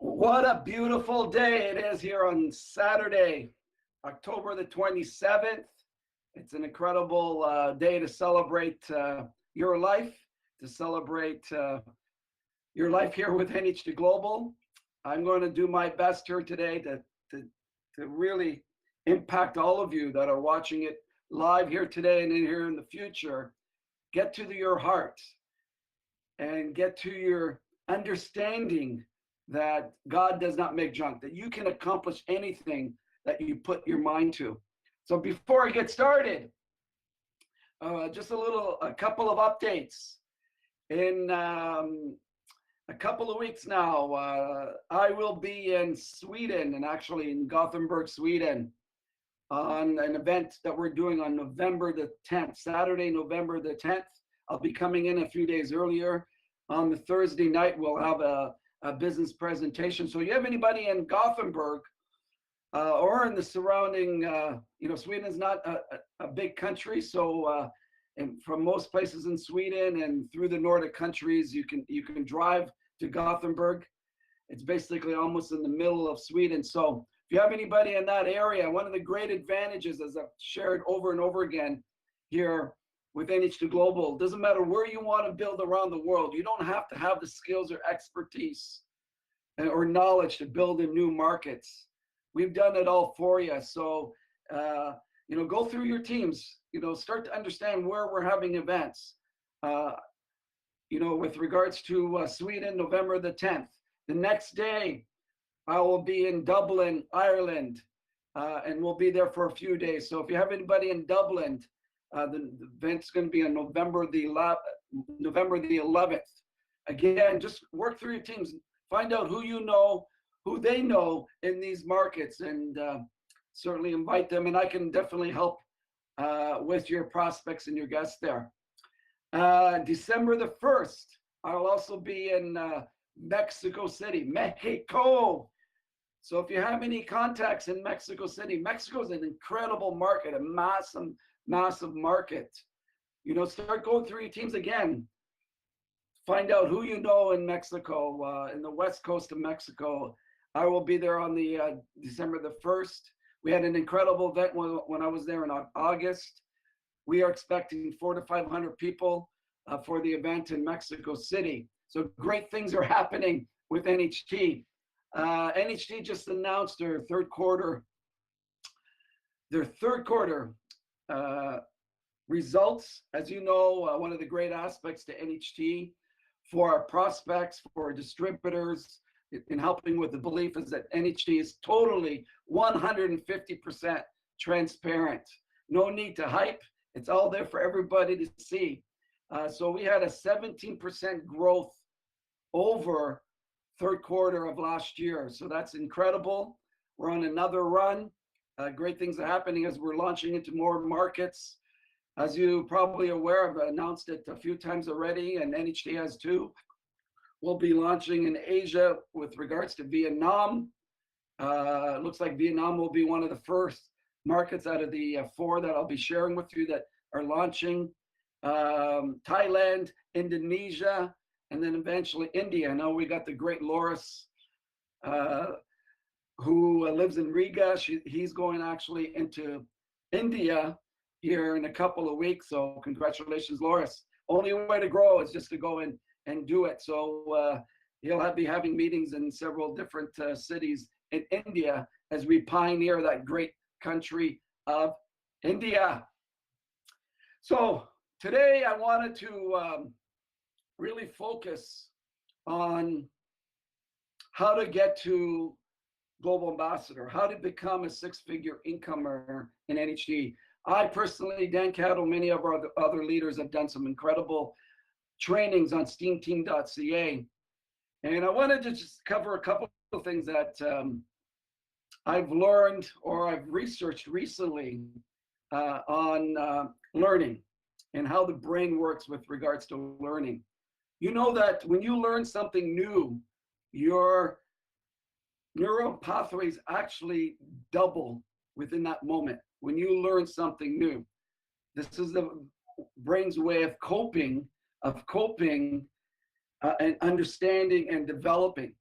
What a beautiful day it is here on Saturday, October the 27th. It's an incredible day to celebrate your life, to celebrate your life here with NHT Global. I'm going to do my best here today to really impact all of you that are watching it live here today and here in the future. Get to your heart and get to your understanding that God does not make junk, that you can accomplish anything that you put your mind to. So before I get started, just a couple of updates. In a couple of weeks now, I will be in Sweden, and actually in Gothenburg, Sweden, on an event that we're doing on November the 10th, Saturday, November the 10th. I'll be coming in a few days earlier. On the Thursday night, we'll have a business presentation. So you have anybody in Gothenburg or in the surrounding, Sweden is not a big country. So and from most places in Sweden and through the Nordic countries, you can drive to Gothenburg. It's basically almost in the middle of Sweden. So if you have anybody in that area, one of the great advantages, as I've shared over and over again here with NH2 Global, doesn't matter where you want to build around the world. You don't have to have the skills or expertise or knowledge to build in new markets. We've done it all for you. So, go through your teams, start to understand where we're having events. With regards to Sweden, November the 10th. The next day, I will be in Dublin, Ireland, and we'll be there for a few days. So if you have anybody in Dublin, the event's going to be on November the 11th. Again, just work through your teams. Find out who they know in these markets, and certainly invite them. And I can definitely help with your prospects and your guests there. December the 1st, I'll also be in Mexico City, Mexico. So if you have any contacts in Mexico City, Mexico is an incredible market, a massive market. Start going through your teams again. Find out who you know in Mexico, in the west coast of Mexico. I will be there on the December the 1st. We had an incredible event when I was there in August. We are expecting 400 to 500 people for the event in Mexico City. So great things are happening with NHT. NHT just announced their third quarter results. As you know, one of the great aspects to NHT for our prospects, for our distributors, in helping with the belief is that NHT is totally 150% transparent. No need to hype. It's all there for everybody to see. So we had a 17% growth over third quarter of last year. So that's incredible. We're on another run. Great things are happening as we're launching into more markets. As you probably aware, I've announced it a few times already, and NHT has too. We'll be launching in Asia with regards to Vietnam. It looks like Vietnam will be one of the first markets out of the 4 that I'll be sharing with you that are launching. Thailand, Indonesia, and then eventually India. I know we got the great Loris, who lives in Riga. He's going actually into India here in a couple of weeks. So congratulations, Loris. Only way to grow is just to go in and do it. So he'll be having meetings in several different cities in India as we pioneer that great country of India. So today I wanted to really focus on how to get to Global Ambassador, how to become a 6-figure income earner in NHT. I personally, Dan Cattle, many of our other leaders have done some incredible trainings on steamteam.ca. And I wanted to just cover a couple of things that I've learned or I've researched recently on learning and how the brain works with regards to learning. You know that when you learn something new, your neural pathways actually double within that moment. When you learn something new, this is the brain's way of coping and understanding and developing.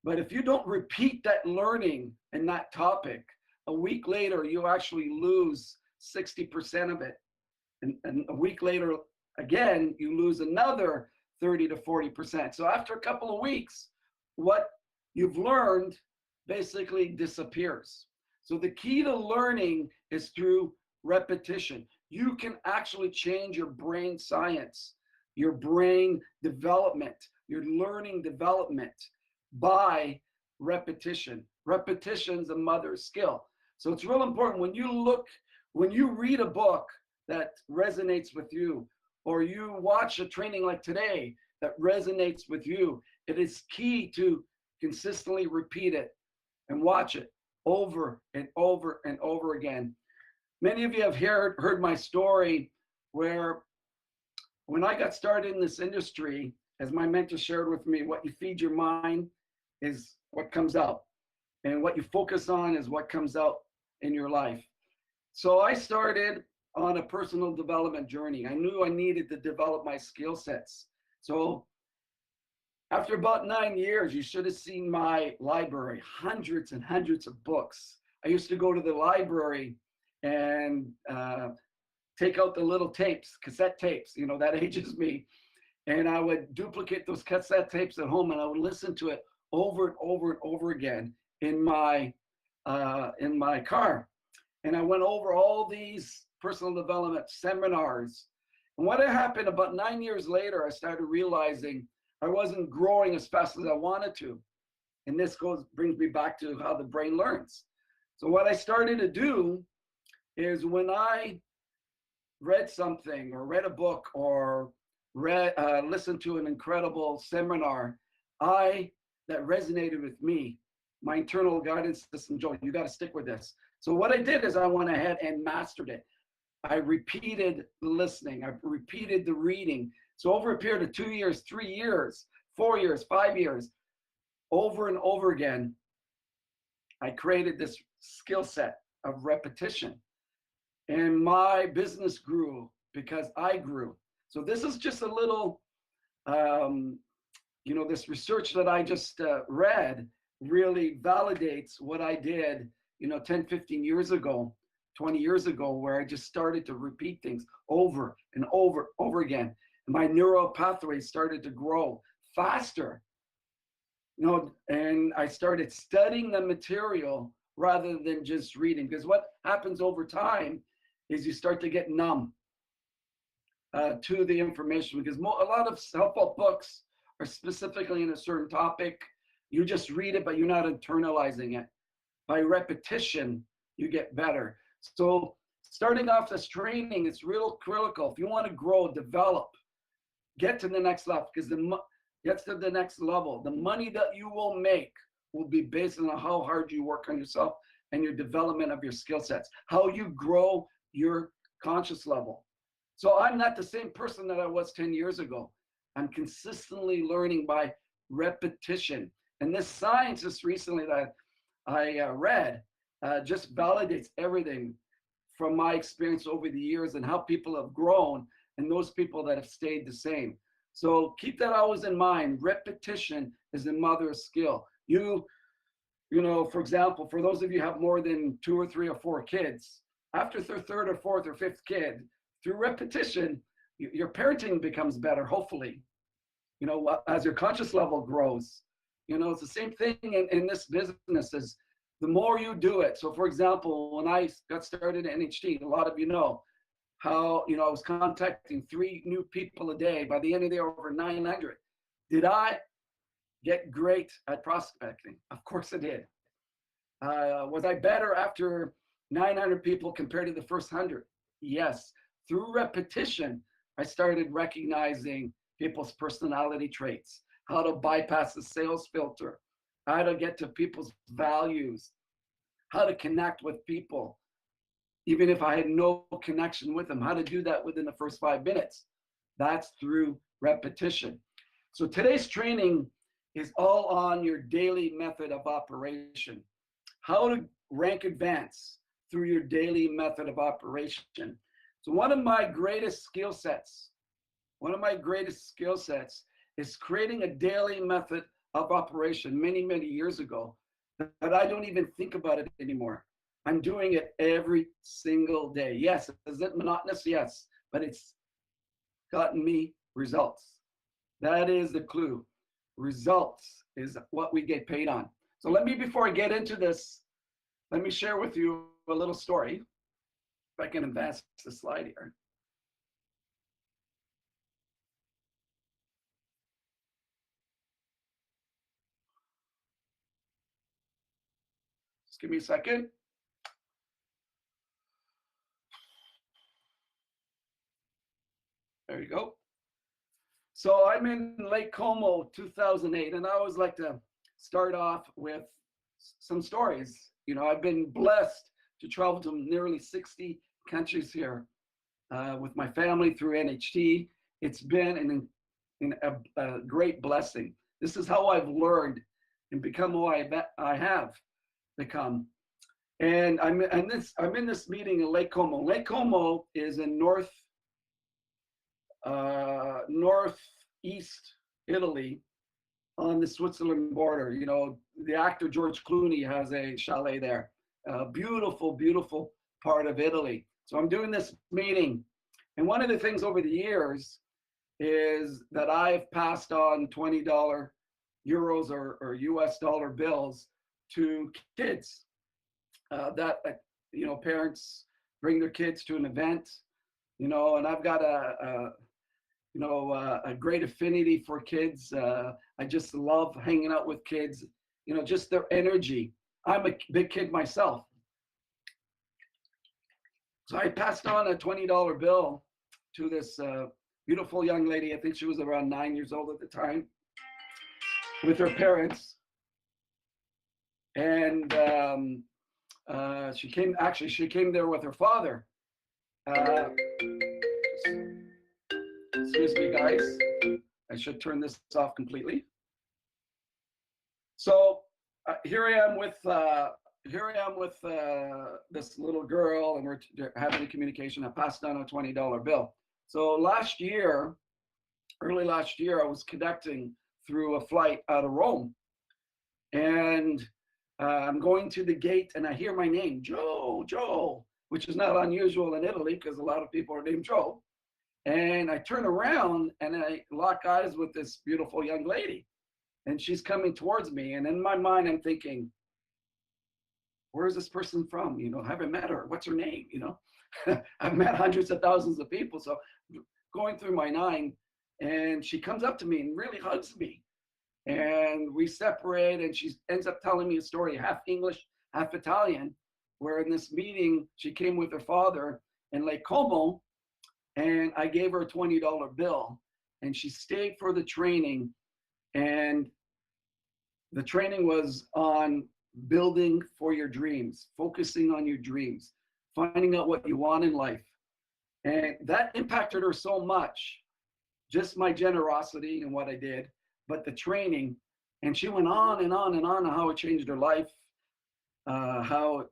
But if you don't repeat that learning in that topic, a week later, you actually lose 60% of it. And a week later, again, you lose another 30 to 40%. So after a couple of weeks, what you've learned basically disappears. So the key to learning is through repetition. You can actually change your brain science, your brain development, your learning development by repetition. Repetition's a mother's skill. So it's real important when you read a book that resonates with you, or you watch a training like today that resonates with you, it is key to consistently repeat it and watch it over and over and over again. Many of you have heard my story where when I got started in this industry, as my mentor shared with me, what you feed your mind is what comes out, and what you focus on is what comes out in your life. So I started on a personal development journey. I knew I needed to develop my skill sets. So after about 9 years, you should have seen my library, hundreds and hundreds of books. I used to go to the library and take out the little tapes, cassette tapes, that ages me. And I would duplicate those cassette tapes at home, and I would listen to it over and over and over again in my car. And I went over all these personal development seminars. And what had happened about 9 years later, I started realizing I wasn't growing as fast as I wanted to. And this brings me back to how the brain learns. So what I started to do is when I read something or read a book or listened to an incredible seminar, that resonated with me, my internal guidance system, Joe, you got to stick with this. So what I did is I went ahead and mastered it. I repeated the listening. I repeated the reading. So over a period of 2 years, 3 years, 4 years, 5 years, over and over again, I created this skill set of repetition. And my business grew because I grew. So this is just a little, this research that I just read really validates what I did, 10, 15 years ago, 20 years ago, where I just started to repeat things over and over again. My neural pathways started to grow faster, and I started studying the material rather than just reading. Because what happens over time is you start to get numb to the information, because a lot of self-help books are specifically in a certain topic. You just read it, but you're not internalizing it. By repetition, you get better. So starting off this training is real critical. If you want to grow, develop, get to the next level, because the next level, the money that you will make will be based on how hard you work on yourself and your development of your skill sets, how you grow your conscious level. So I'm not the same person that I was 10 years ago. I'm consistently learning by repetition. And this science just recently that I read just validates everything from my experience over the years and how people have grown and those people that have stayed the same. So keep that always in mind. Repetition is the mother of skill. For example, for those of you who have more than 2 or 3 or 4 kids, after their 3rd or 4th or 5th kid, through repetition, your parenting becomes better, hopefully, as your conscious level grows. It's the same thing in this business. Is the more you do it. So for example, when I got started in NHT, a lot of you know how, I was contacting 3 new people a day. By the end of the day, over 900. Did I get great at prospecting? Of course I did. Was I better after 900 people compared to the first 100? Yes. Through repetition, I started recognizing people's personality traits, how to bypass the sales filter, how to get to people's values, how to connect with people, even if I had no connection with them, how to do that within the first 5 minutes. That's through repetition. So today's training is all on your daily method of operation, how to rank advance through your daily method of operation. So one of my greatest skill sets is creating a daily method of operation many, many years ago that I don't even think about it anymore. I'm doing it every single day. Yes, is it monotonous? Yes, but it's gotten me results. That is the clue. Results is what we get paid on. So let me, before I get into this, let me share with you a little story. If I can advance the slide here. Just give me a second. There you go. So I'm in Lake Como, 2008, and I always like to start off with some stories. You know, I've been blessed to travel to nearly 60 countries here with my family through NHT. It's been a great blessing. This is how I've learned and become who I have become. And I'm in this meeting in Lake Como. Lake Como is in northeast Italy on the Switzerland border. You know, the actor George Clooney has a chalet there. A beautiful, beautiful part of Italy. So I'm doing this meeting. And one of the things over the years is that I've passed on $20 euros or US dollar bills to kids that, you know, parents bring their kids to an event, you know, and I've got a great affinity for kids. I just love hanging out with kids, you know, just their energy. I'm a big kid myself. So I passed on a $20 bill to this beautiful young lady. I think she was around 9 years old at the time, with her parents. And she came there with her father. Excuse me, guys. I should turn this off completely. So here I am with this little girl, and we're having a communication. I passed down a $20 bill. So early last year, I was connecting through a flight out of Rome, and I'm going to the gate, and I hear my name, Joe, which is not unusual in Italy because a lot of people are named Joe. And I turn around and I lock eyes with this beautiful young lady, and she's coming towards me. And in my mind, I'm thinking, where is this person from? You know, I haven't met her. What's her name? You know, I've met hundreds of thousands of people. So going through my mind, and she comes up to me and really hugs me. And we separate, and she ends up telling me a story, half English, half Italian, where in this meeting, she came with her father in Lake Como, and I gave her a $20 bill, and she stayed for the training. And the training was on building for your dreams, focusing on your dreams, finding out what you want in life. And that impacted her so much, just my generosity and what I did, but the training. And she went on and on and on how it changed her life, how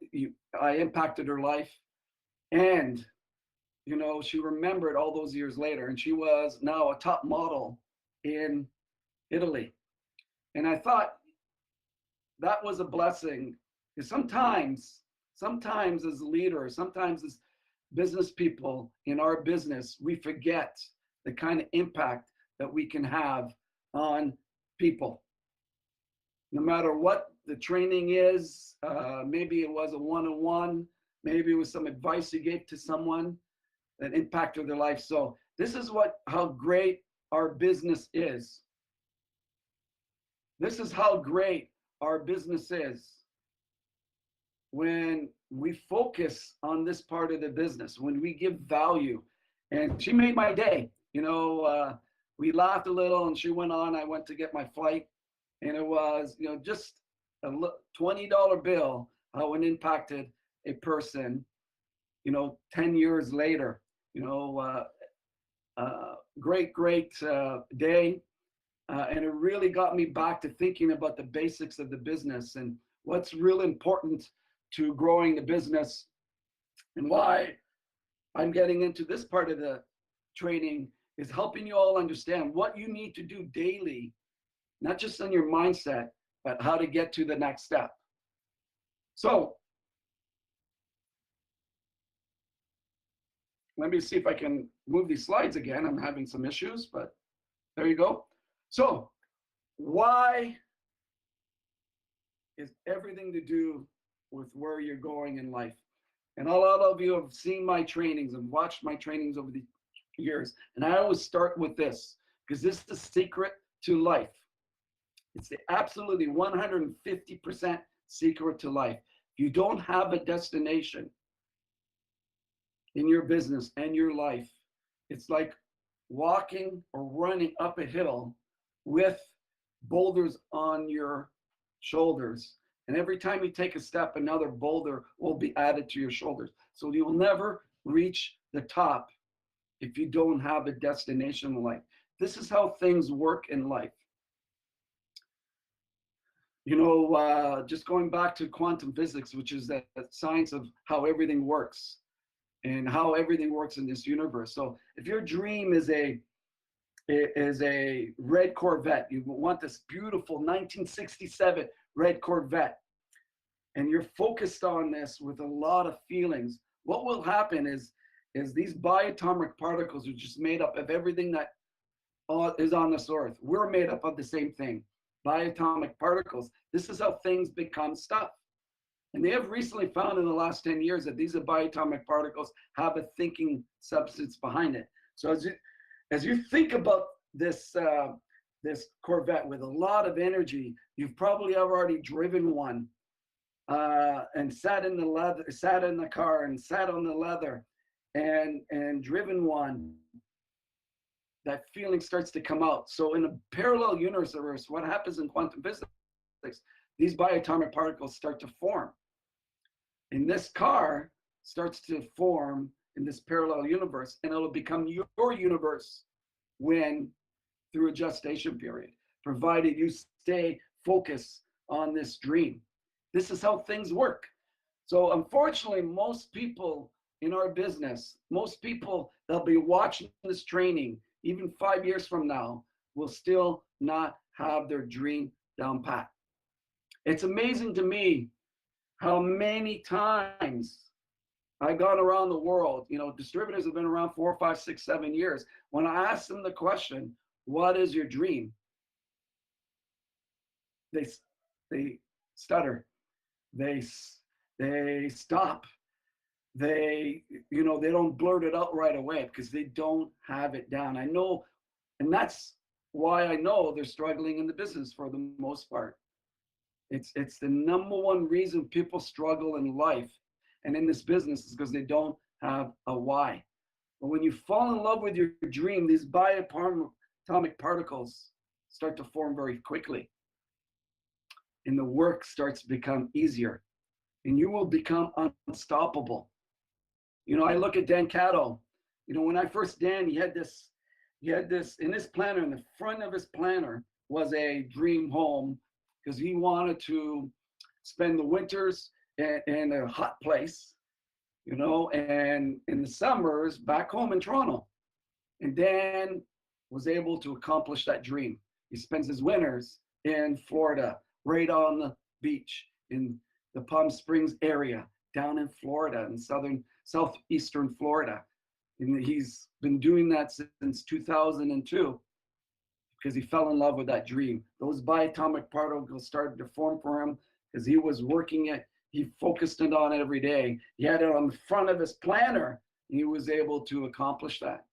I impacted her life. And, you know, she remembered all those years later, and she was now a top model in Italy. And I thought that was a blessing, because sometimes as leaders, sometimes as business people in our business, we forget the kind of impact that we can have on people. No matter what the training is, maybe it was a one-on-one, maybe it was some advice you gave to someone that impacted their life. So this is how great our business is. This is how great our business is when we focus on this part of the business, when we give value. And she made my day. You know, we laughed a little, and she went on. I went to get my flight, and it was, you know, just a $20 bill, how it impacted a person, you know, 10 years later. You know, great day. And it really got me back to thinking about the basics of the business and what's really important to growing the business, and why I'm getting into this part of the training is helping you all understand what you need to do daily not just on your mindset, but how to get to the next step. So let me see if I can move these slides again. I'm having some issues, but there you go. So why is everything to do with where you're going in life? And a lot of you have seen my trainings and watched my trainings over the years. And I always start with this, because this is the secret to life. It's the absolutely 150% secret to life. If you don't have a destination in your business and your life, it's like walking or running up a hill with boulders on your shoulders. And every time you take a step, another boulder will be added to your shoulders. So you will never reach the top if you don't have a destination in life. This is how things work in life. You know, just going back to quantum physics, which is the science of how everything works and how everything works in this universe. So if your dream is a red Corvette, you want this beautiful 1967 red Corvette, and you're focused on this with a lot of feelings, what will happen is these biatomic particles are just made up of everything that is on this earth. We're made up of the same thing, biatomic particles. This is how things become stuff. And they have recently found in the last 10 years that these biatomic particles have a thinking substance behind it. So as you think about this this Corvette with a lot of energy, you've probably already driven one and sat in the car and sat on the leather and driven one. That feeling starts to come out. So in a parallel universe, what happens in quantum physics, these biatomic particles start to form. And this car starts to form in this parallel universe, and it'll become your universe when through a gestation period, provided you stay focused on this dream. This is how things work. So unfortunately, most people in our business, most people that'll be watching this training, even 5 years from now, will still not have their dream down pat. It's amazing to me how many times I've gone around the world. You know, distributors have been around 4, 5, 6, 7 years. When I ask them the question, what is your dream? They stutter. They stop. They don't blurt it out right away because they don't have it down. I know, and that's why I know they're struggling in the business for the most part. It's the number one reason people struggle in life and in this business is because they don't have a why. But when you fall in love with your dream, these biatomic particles start to form very quickly. And the work starts to become easier. And you will become unstoppable. You know, I look at Dan Catto. You know, when I first Dan, he had this in his planner, in the front of his planner was a dream home because he wanted to spend the winters in a hot place, you know, and in the summers back home in Toronto. And Dan was able to accomplish that dream. He spends his winters in Florida, right on the beach in the Palm Springs area, down in Florida, in southeastern Florida. And he's been doing that since 2002 because he fell in love with that dream. Those biatomic particles started to form for him because he was working it. He focused it on it every day. He had it on the front of his planner, and he was able to accomplish that.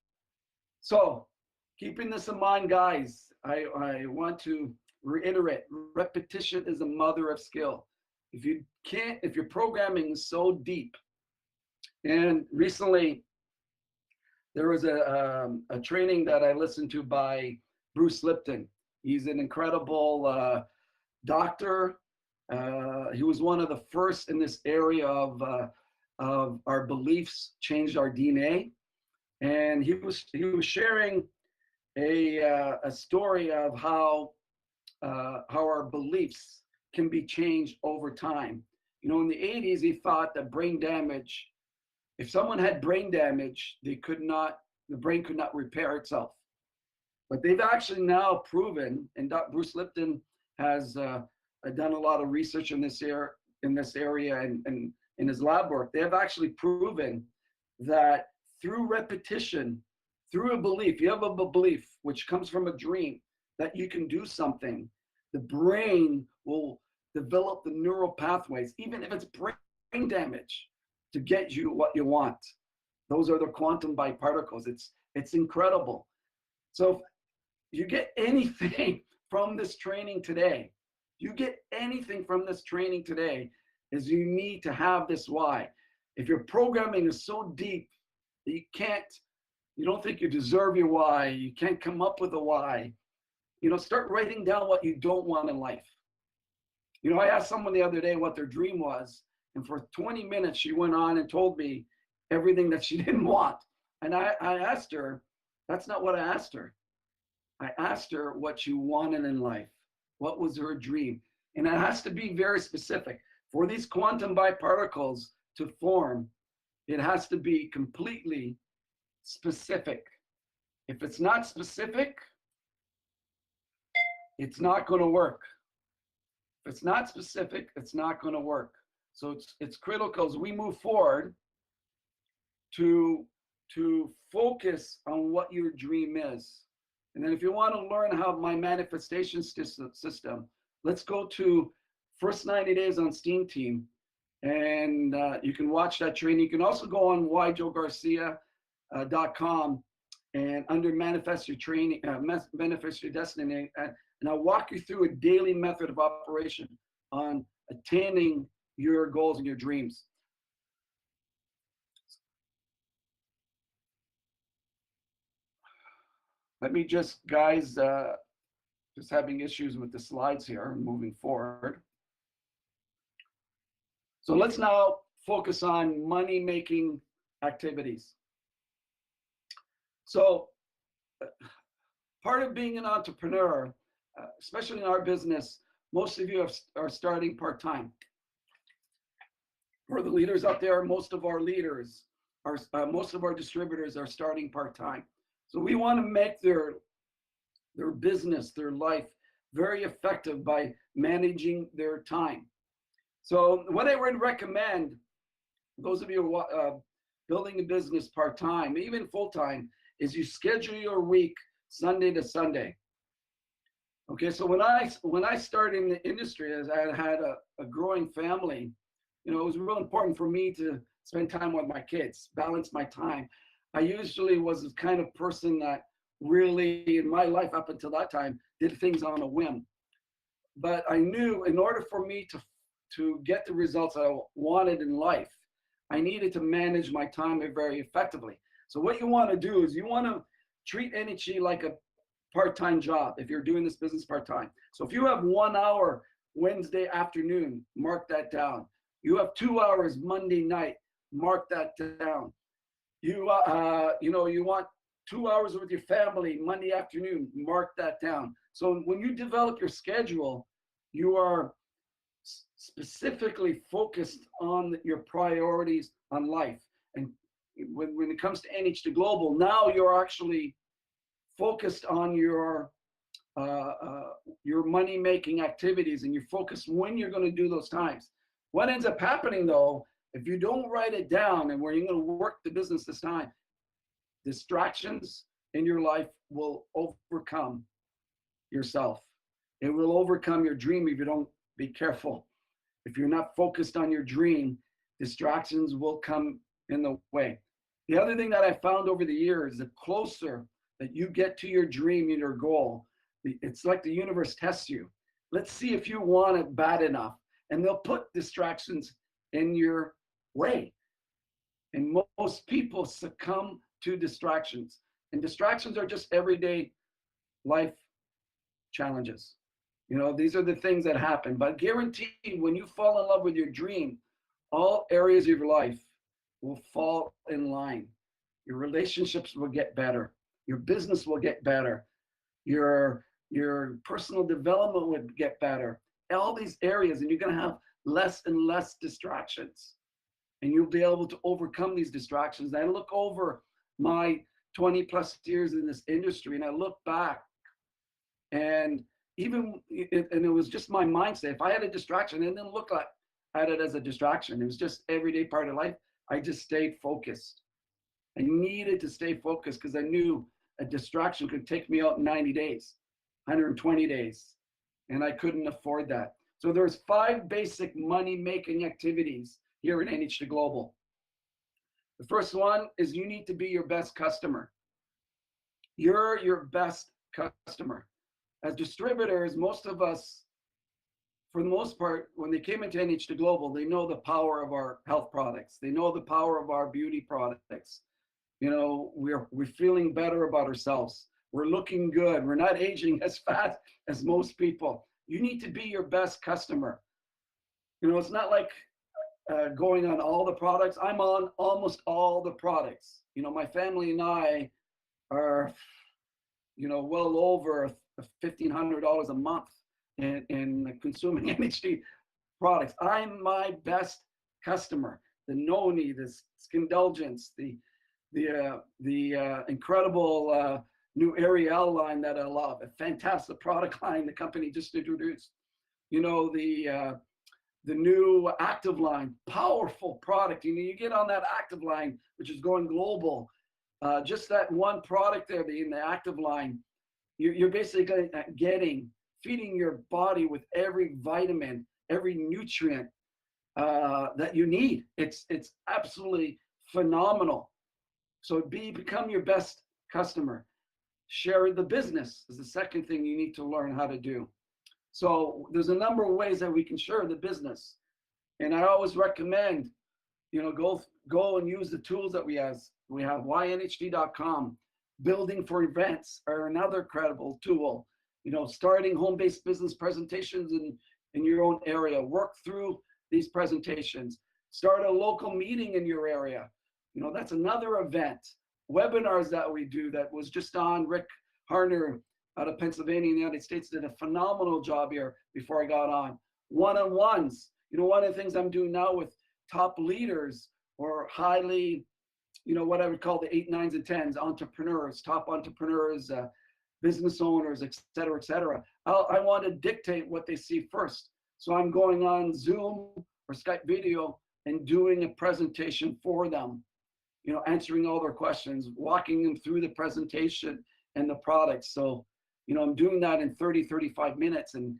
So keeping this in mind, guys, I want to reiterate, repetition is the mother of skill. If your programming is so deep, and recently there was a training that I listened to by Bruce Lipton. He's an incredible doctor. He was one of the first in this area of our beliefs changed our DNA, and he was sharing a story of how our beliefs can be changed over time. You know, in the 80s, he thought that brain damage, if someone had brain damage, the brain could not repair itself. But they've actually now proven, and Bruce Lipton has done a lot of research in this area and in his lab work. They have actually proven that through repetition, through a belief, you have a belief which comes from a dream that you can do something, the brain will develop the neural pathways, even if it's brain damage, to get you what you want. Those are the quantum biparticles. It's incredible. So if you get anything from this training today, you get anything from this training today, is you need to have this why. If your programming is so deep that you don't think you deserve your why, you can't come up with a why, start writing down what you don't want in life. I asked someone the other day what their dream was, and for 20 minutes she went on and told me everything that she didn't want. And I asked her, that's not what I asked her. I asked her what she wanted in life. What was her dream? And it has to be very specific. For these quantum biparticles to form, it has to be completely specific. If it's not specific, it's not going to work. If it's not specific, it's not going to work. So it's critical as we move forward to focus on what your dream is. And then if you want to learn how my manifestation system, let's go to first 90 days on Steam Team. And you can watch that training. You can also go on joegarcia.com and under Manifest Your Training, Manifest Your Destiny. And I'll walk you through a daily method of operation on attaining your goals and your dreams. Let me just, guys, just having issues with the slides here, moving forward. So let's now focus on money-making activities. So part of being an entrepreneur, especially in our business, most of you are starting part-time. For the leaders out there, most of our leaders, most of our distributors are starting part-time. So we want to make their business, their life, very effective by managing their time. So what I would recommend, those of you who are building a business part-time, even full-time, is you schedule your week Sunday to Sunday. Okay, so when I started in the industry, as I had a growing family, it was real important for me to spend time with my kids, balance my time. I usually was the kind of person that really, in my life up until that time, did things on a whim. But I knew in order for me to get the results I wanted in life, I needed to manage my time very effectively. So what you want to do is you want to treat NHE like a part-time job if you're doing this business part-time. So if you have 1 hour Wednesday afternoon, mark that down. You have 2 hours Monday night, mark that down. You want 2 hours with your family Monday afternoon, mark that down. So when you develop your schedule, you are specifically focused on your priorities on life. And when it comes to NH2 Global, now you're actually focused on your money-making activities, and you focus when you're going to do those times. What ends up happening though, if you don't write it down and where you're going to work the business this time, distractions in your life will overcome yourself. It will overcome your dream if you don't be careful. If you're not focused on your dream, distractions will come in the way. The other thing that I found over the years, the closer that you get to your dream and your goal, it's like the universe tests you. Let's see if you want it bad enough. And they'll put distractions in your way. And most people succumb to distractions. And distractions are just everyday life challenges. These are the things that happen. But guaranteed, when you fall in love with your dream, all areas of your life will fall in line. Your relationships will get better. Your business will get better. Your personal development would get better. All these areas, and you're going to have less and less distractions. And you'll be able to overcome these distractions. I look over my 20 plus years in this industry, and I look back, and and it was just my mindset. If I had a distraction, it didn't look like I had it as a distraction. It was just everyday part of life. I just stayed focused. I needed to stay focused because I knew a distraction could take me out in 90 days, 120 days, and I couldn't afford that. So there's 5 basic money-making activities here in NH2 Global. The first one is you need to be your best customer. You're your best customer. As distributors, most of us, for the most part, when they came into NH2 Global, they know the power of our health products. They know the power of our beauty products. You know, we're feeling better about ourselves. We're looking good. We're not aging as fast as most people. You need to be your best customer. You know, it's not like going on all the products. I'm on almost all the products. You know, my family and I are, you know, well over $1,500 a month in consuming NHD products. I'm my best customer. The Noni, the Skindulgence, the incredible new Ariel line that I love, a fantastic product line the company just introduced. You know, the new Active line, powerful product. You know, you get on that Active line, which is going global. Just that one product there in the Active line, you're basically feeding your body with every vitamin, every nutrient that you need. It's absolutely phenomenal. So become your best customer. Share the business is the second thing you need to learn how to do. So there's a number of ways that we can share the business. And I always recommend, you know, go and use the tools that we have. We have ynhd.com. Building for events are another credible tool. You know, starting home-based business presentations in your own area. Work through these presentations. Start a local meeting in your area. You know, that's another event. Webinars that we do that was just on. Rick Harner out of Pennsylvania in the United States did a phenomenal job here before I got on. One-on-ones. You know, one of the things I'm doing now with top leaders or highly, you know, what I would call the 8, 9s, and 10s, entrepreneurs, top entrepreneurs, business owners, et cetera, et cetera. I want to dictate what they see first. So I'm going on Zoom or Skype video and doing a presentation for them, you know, answering all their questions, walking them through the presentation and the products. So, you know, I'm doing that in 30, 35 minutes and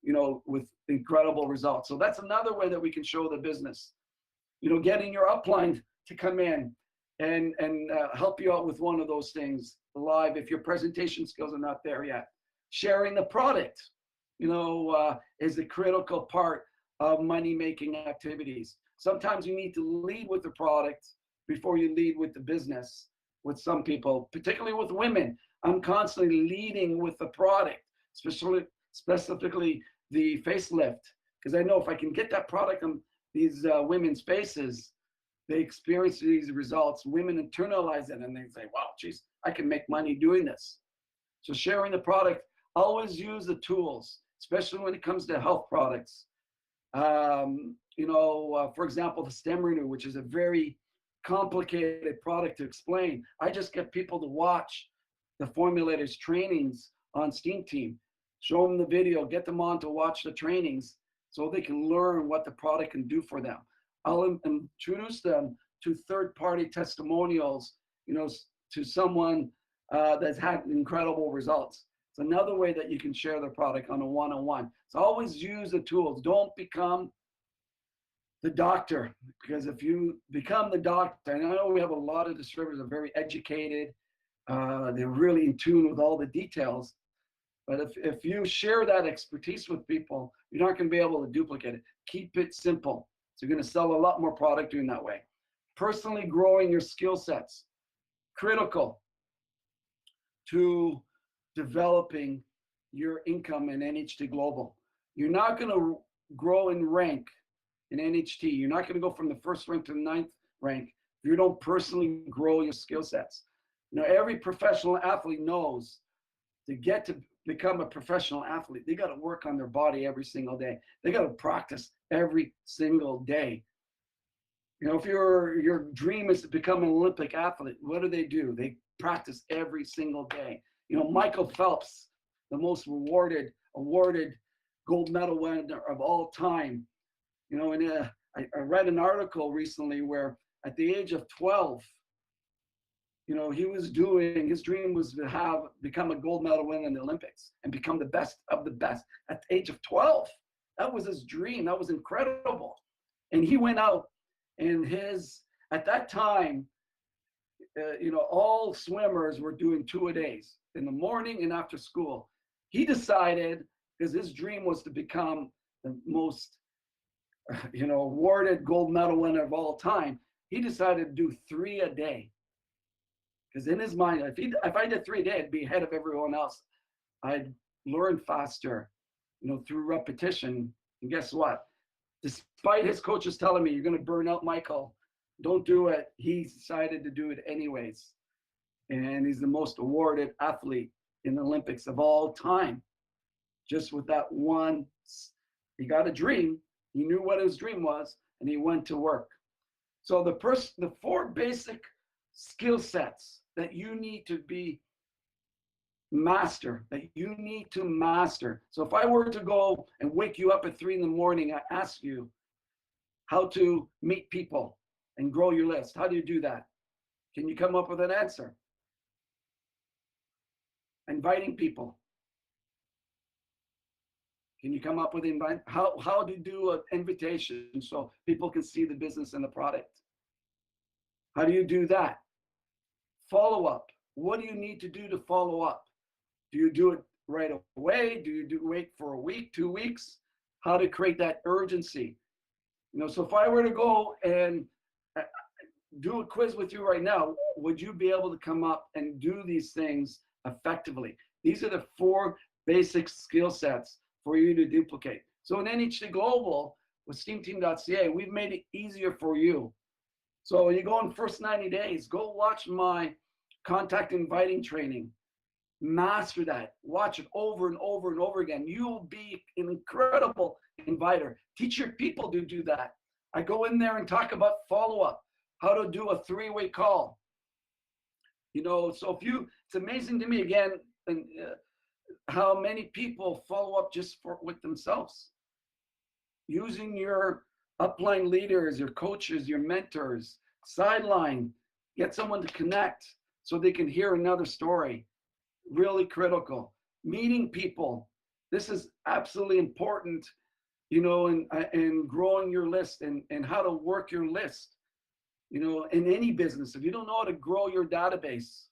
you know, with incredible results. So that's another way that we can show the business. You know, getting your upline to come in and help you out with one of those things live if your presentation skills are not there yet. Sharing the product, you know, is a critical part of money-making activities. Sometimes you need to lead with the product before you lead with the business. With some people, particularly with women, I'm constantly leading with the product, specifically the facelift, because I know if I can get that product on these women's faces, they experience these results. Women internalize it and they say, wow, geez, I can make money doing this. So sharing the product, always use the tools, especially when it comes to health products. You know, for example, the stem renew, which is a very complicated product to explain. I just get people to watch the formulators trainings on Steam Team, show them the video, get them on to watch the trainings so they can learn what the product can do for them. I'll introduce them to third-party testimonials, you know, to someone that's had incredible results. It's another way that you can share the product on a one-on-one. So always use the tools. Don't become the doctor, because if you become the doctor, and I know we have a lot of distributors that are very educated, they're really in tune with all the details, but if you share that expertise with people, you're not going to be able to duplicate it. Keep it simple. So you're going to sell a lot more product doing that way. Personally growing your skill sets, critical to developing your income in NHT Global. You're not going to grow in rank in NHT. You're not going to go from the 1st rank to the 9th rank if you don't personally grow your skill sets. You know, every professional athlete knows to get to become a professional athlete, they got to work on their body every single day. They got to practice every single day. If your dream is to become an Olympic athlete, what do? They practice every single day. Michael Phelps, the most awarded gold medal winner of all time. And I read an article recently where at the age of 12, his dream was to become a gold medal winner in the Olympics and become the best of the best at the age of 12. That was his dream. That was incredible. And he went out and at that time, all swimmers were doing 2-a-days in the morning and after school. He decided, because his dream was to become the most, awarded gold medal winner of all time, he decided to do 3 a day. Because in his mind, if I did 3 a day, I'd be ahead of everyone else. I'd learn faster, through repetition. And guess what? Despite his coaches telling me, you're going to burn out, Michael, don't do it. He decided to do it anyways. And he's the most awarded athlete in the Olympics of all time. Just with that one, he got a dream. He knew what his dream was, and he went to work. So the 4 basic skill sets that you need to master. So if I were to go and wake you up at 3 a.m, I ask you how to meet people and grow your list. How do you do that? Can you come up with an answer? Inviting people. Can you come up with how do you do an invitation so people can see the business and the product? How do you do that? Follow up. What do you need to do to follow up? Do you do it right away? Do you wait for a week, 2 weeks? How to create that urgency? So if I were to go and do a quiz with you right now, would you be able to come up and do these things effectively? These are the 4 basic skill sets for you to duplicate. So in NHD Global with steamteam.ca, we've made it easier for you. So when you go in the first 90 days, go watch my contact inviting training. Master that. Watch it over and over and over again. You will be an incredible inviter. Teach your people to do that. I go in there and talk about follow-up, how to do a 3-way call. So it's amazing to me again, how many people follow up just with themselves. Using your upline leaders, your coaches, your mentors, sideline, get someone to connect so they can hear another story. Really critical. Meeting people. This is absolutely important, in growing your list and how to work your list. In any business, if you don't know how to grow your database,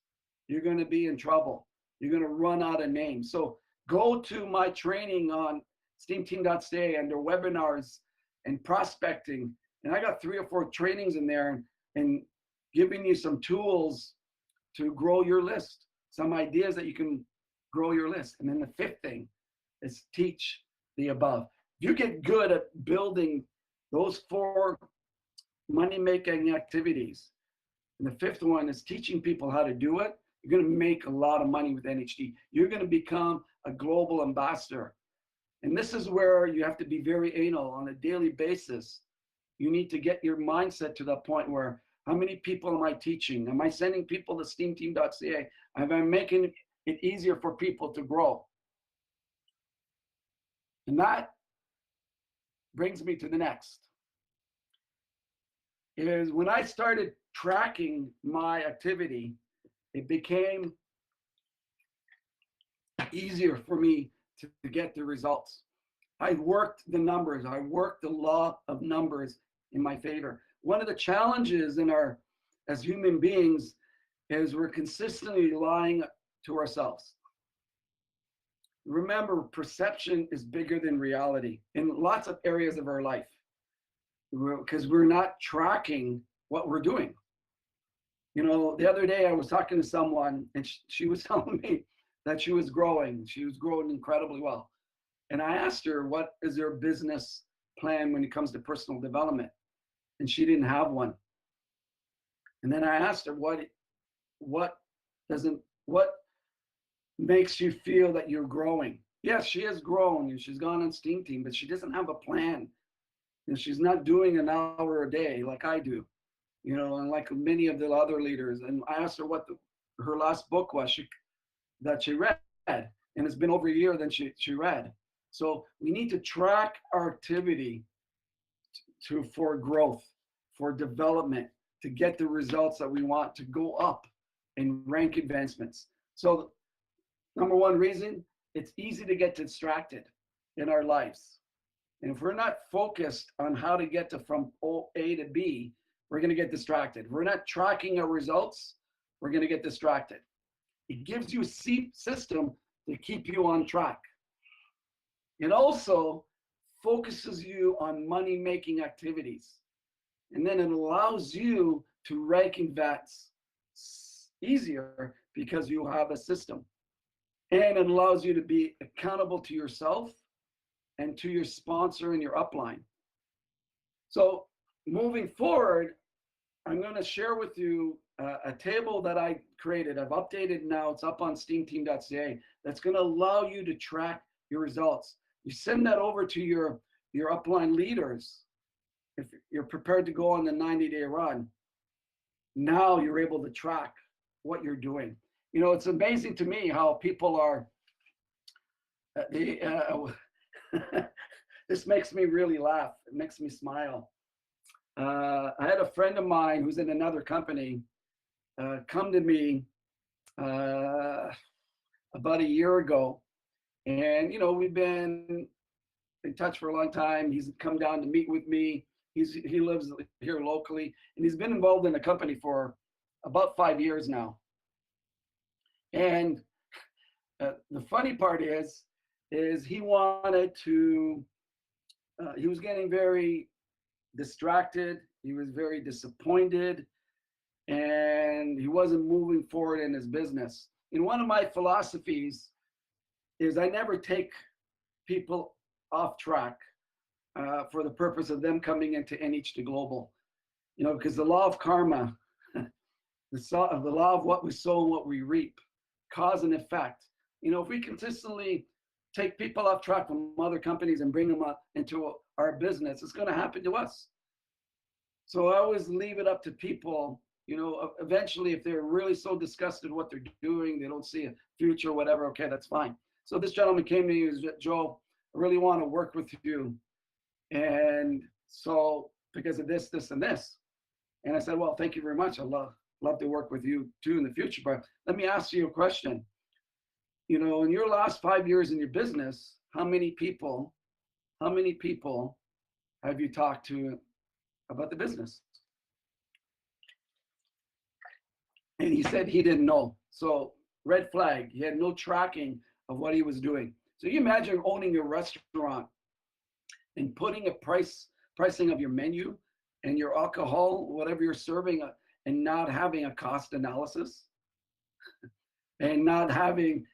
you're going to be in trouble. You're going to run out of names. So go to my training on steamteam.ca under webinars and prospecting. And I got 3 or 4 trainings in there and giving you some tools to grow your list, some ideas that you can grow your list. And then the 5th thing is teach the above. You get good at building those 4 money-making activities. And the 5th one is teaching people how to do it. You're going to make a lot of money with NHD. You're going to become a global ambassador. And this is where you have to be very anal on a daily basis. You need to get your mindset to the point where, how many people am I teaching? Am I sending people to steamteam.ca? Am I making it easier for people to grow? And that brings me to the next. Is when I started tracking my activity, it became easier for me to get the results. I worked the numbers. I worked the law of numbers in my favor. One of the challenges as human beings is we're consistently lying to ourselves. Remember, perception is bigger than reality in lots of areas of our life, because we're not tracking what we're doing. The other day I was talking to someone and she was telling me that she was growing. She was growing incredibly well. And I asked her, what is her business plan when it comes to personal development? And she didn't have one. And then I asked her, what makes you feel that you're growing? Yes, she has grown and she's gone on Steam Team, but she doesn't have a plan. and she's not doing an hour a day like I do, and like many of the other leaders. And I asked her what her last book was that she read, and it's been over a year that she read. So we need to track our activity for growth, for development, to get the results that we want, to go up in rank advancements. So number one reason, it's easy to get distracted in our lives. And if we're not focused on how to get from A to B, we're going to get distracted. If we're not tracking our results, we're going to get distracted. It gives you a system to keep you on track. It also focuses you on money-making activities. And then it allows you to rank advance easier because you have a system. And it allows you to be accountable to yourself and to your sponsor and your upline. So moving forward, I'm going to share with you a table that I created. I've updated now. It's up on steamteam.ca. That's going to allow you to track your results. You send that over to your upline leaders. If you're prepared to go on the 90-day run, now you're able to track what you're doing. It's amazing to me how people are, this makes me really laugh. It makes me smile. I had a friend of mine who's in another company come to me about a year ago. And, we've been in touch for a long time. He's come down to meet with me. He lives here locally, and he's been involved in the company for about 5 years now. And the funny part is he wanted to, he was getting very distracted. He was very disappointed, and he wasn't moving forward in his business. And one of my philosophies is I never take people off track for the purpose of them coming into NH2 Global, because the law of karma, the law of what we sow and what we reap, cause and effect. If we consistently take people off track from other companies and bring them up into our business, it's going to happen to us. So I always leave it up to people, eventually if they're really so disgusted what they're doing, they don't see a future, whatever, okay, that's fine. So this gentleman came to me and said, Joe, I really want to work with you. And so because of this, this, and this. And I said, well, thank you very much. I'd love to work with you too in the future. But let me ask you a question. In your last 5 years in your business, how many people have you talked to about the business? And he said he didn't know. So red flag, he had no tracking of what he was doing. So you imagine owning a restaurant and putting a pricing of your menu and your alcohol, whatever you're serving, and not having a cost analysis and not having,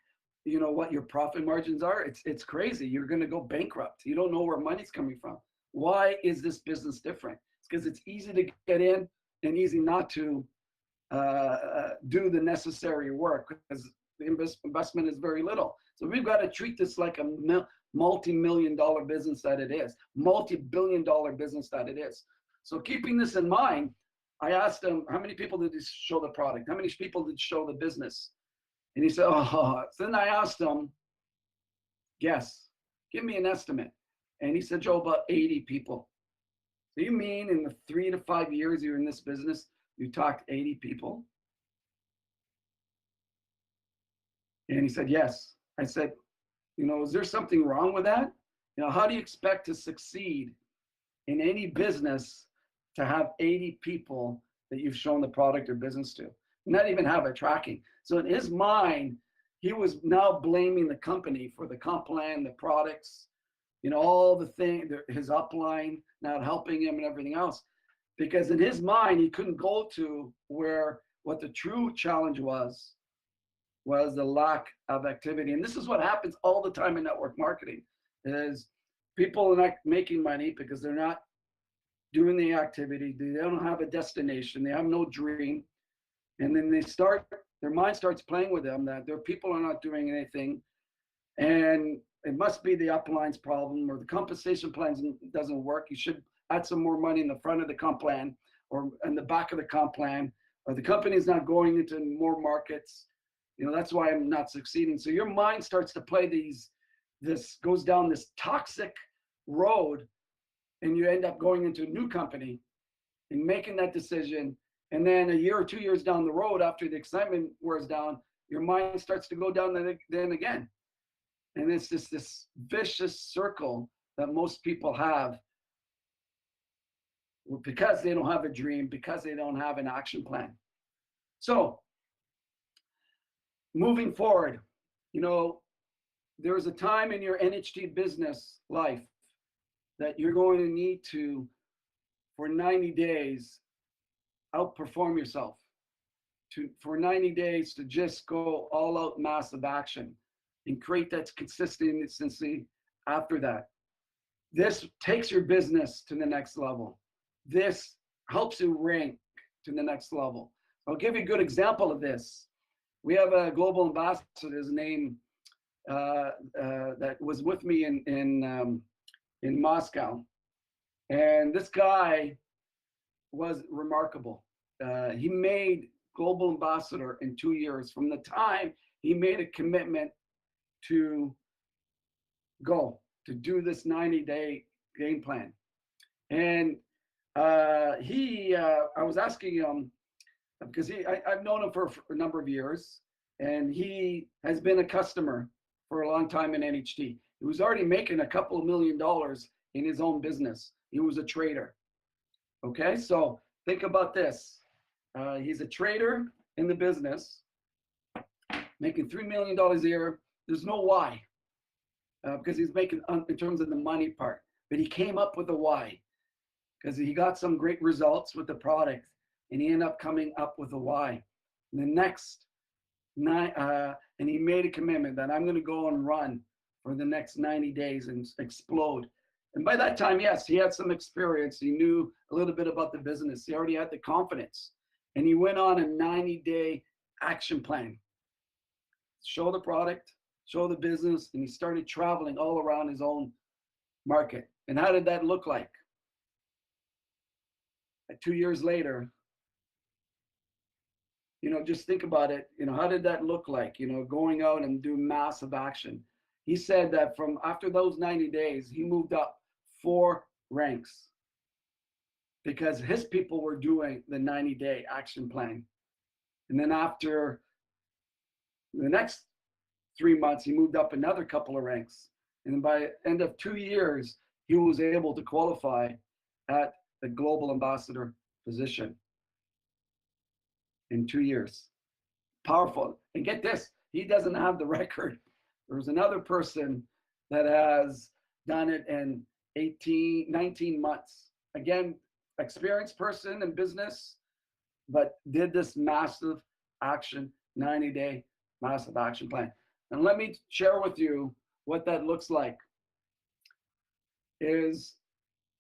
what your profit margins are. It's crazy. You're going to go bankrupt. You don't know where money's coming from. Why is this business different? It's because it's easy to get in and easy not to do the necessary work, because the investment is very little. So we've got to treat this like a multi-million-dollar business that it is, multi-billion-dollar business that it is. So keeping this in mind, I asked him, how many people did he show the product? How many people did show the business? And he said, oh. So then I asked him, guess, give me an estimate. And he said, Joe, about 80 people. So you mean in the 3 to 5 years you're in this business, you talked to 80 people? And he said, yes. I said, is there something wrong with that? How do you expect to succeed in any business to have 80 people that you've shown the product or business to, not even have a tracking? So in his mind, he was now blaming the company for the comp plan, the products, all the things, his upline not helping him and everything else. Because in his mind, he couldn't go to where what the true challenge was the lack of activity. And this is what happens all the time in network marketing, is people are not making money because they're not doing the activity. They don't have a destination. They have no dream. And then their mind starts playing with them that their people are not doing anything. And it must be the upline's problem, or the compensation plan doesn't work. You should add some more money in the front of the comp plan or in the back of the comp plan, or the company is not going into more markets. That's why I'm not succeeding. So your mind starts to play this goes down this toxic road, and you end up going into a new company and making that decision. And then a year or 2 years down the road, after the excitement wears down, your mind starts to go down then again. And it's just this vicious circle that most people have because they don't have a dream, because they don't have an action plan. So moving forward, there's a time in your NHT business life that you're going to need to, for 90 days, outperform yourself. For 90 days to just go all out massive action and create that consistency after that. This takes your business to the next level. This helps you rank to the next level. I'll give you a good example of this. We have a global ambassador, his name, that was with me in Moscow. And this guy was remarkable. He made global ambassador in 2 years from the time he made a commitment to do this 90-day game plan. And I was asking him, because I've known him for a number of years, and he has been a customer for a long time in NHT. He was already making a couple of $1 million in his own business. He was a trader. Okay, so think about this. He's a trader in the business, making $3 million a year. There's no why, because he's making in terms of the money part. But he came up with a why, because he got some great results with the product, and he ended up coming up with a why. And the next night, and he made a commitment that I'm going to go and run for the next 90 days and explode. And by that time, yes, he had some experience. He knew a little bit about the business. He already had the confidence. And he went on a 90-day action plan. Show the product, show the business, and he started traveling all around his own market. And how did that look like? 2 years later, just think about it. How did that look like? Going out and do massive action. He said that from after those 90 days, he moved up 4 ranks because his people were doing the 90-day action plan. And then after the next 3 months, he moved up another couple of ranks. And then by end of 2 years, he was able to qualify at the global ambassador position in 2 years. Powerful. And get this, he doesn't have the record. There's another person that has done it in 19 months. Again, experienced person in business, but did this massive action, 90-day massive action plan. And let me share with you what that looks like. Is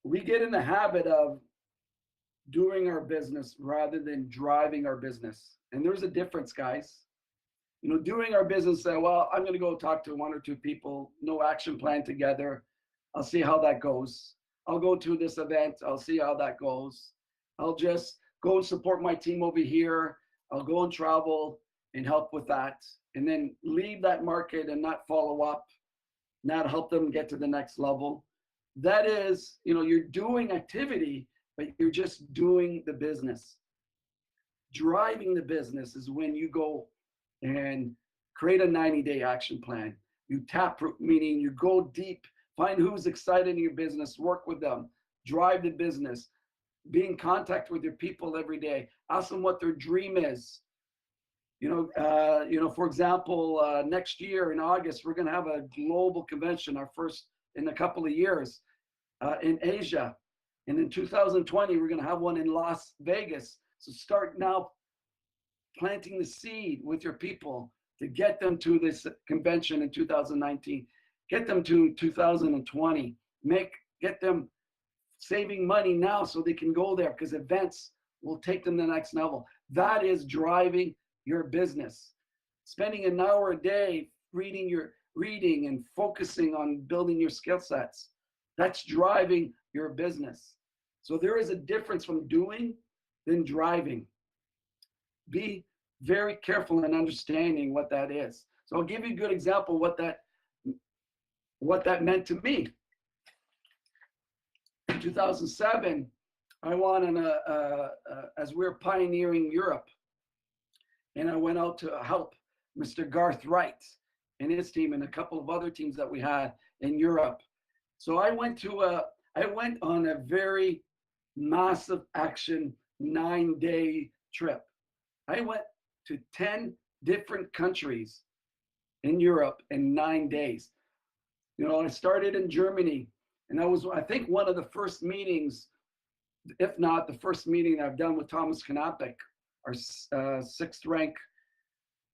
we get in the habit of doing our business rather than driving our business. And there's a difference, guys. Doing our business, say, well, I'm going to go talk to 1 or 2 people, no action plan together. I'll see how that goes. I'll go to this event. I'll see how that goes. I'll just go and support my team over here. I'll go and travel and help with that. And then leave that market and not follow up, not help them get to the next level. That is, you're doing activity, but you're just doing the business. Driving the business is when you go and create a 90-day action plan. You taproot, meaning you go deep, find who's excited in your business, work with them, drive the business, be in contact with your people every day, ask them what their dream is. For example, next year in August, we're going to have a global convention, our first in a couple of years in Asia. And in 2020, we're going to have one in Las Vegas. So start now planting the seed with your people to get them to this convention in 2019, get them to 2020, get them saving money now so they can go there, because events will take them to the next level. That is driving your business. Spending an hour a day reading and focusing on building your skill sets. That's driving your business. So there is a difference from doing than driving. Be very careful in understanding what that is. So I'll give you a good example what that meant to me. In 2007, I went on as we were pioneering Europe, and I went out to help Mr. Garth Wright and his team and a couple of other teams that we had in Europe. So I went on a very massive action 9-day trip. I went to 10 different countries in Europe in 9 days. You know, I started in Germany, and that was, I think, one of the first meetings, if not the first meeting that I've done with Thomas Knapik, our sixth rank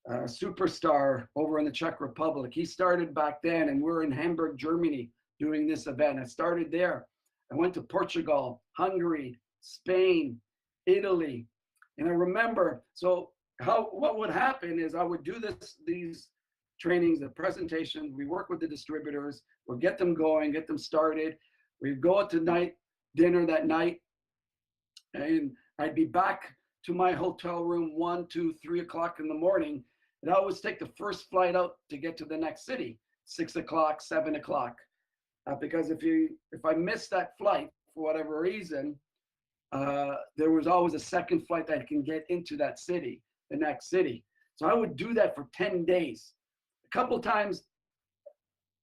superstar over in the Czech Republic. He started back then, and we're in Hamburg, Germany, doing this event. I started there. I went to Portugal, Hungary, Spain, Italy. And I remember, so what would happen is I would do these trainings, the presentations, we work with the distributors, we'll get them going, get them started. We'd go out to dinner that night, and I'd be back to my hotel room 1, 2, 3 o'clock in the morning. And I always take the first flight out to get to the next city, 6 o'clock, 7 o'clock. Because if I missed that flight for whatever reason, there was always a second flight that I can get into that city, the next city. So I would do that for 10 days. A couple times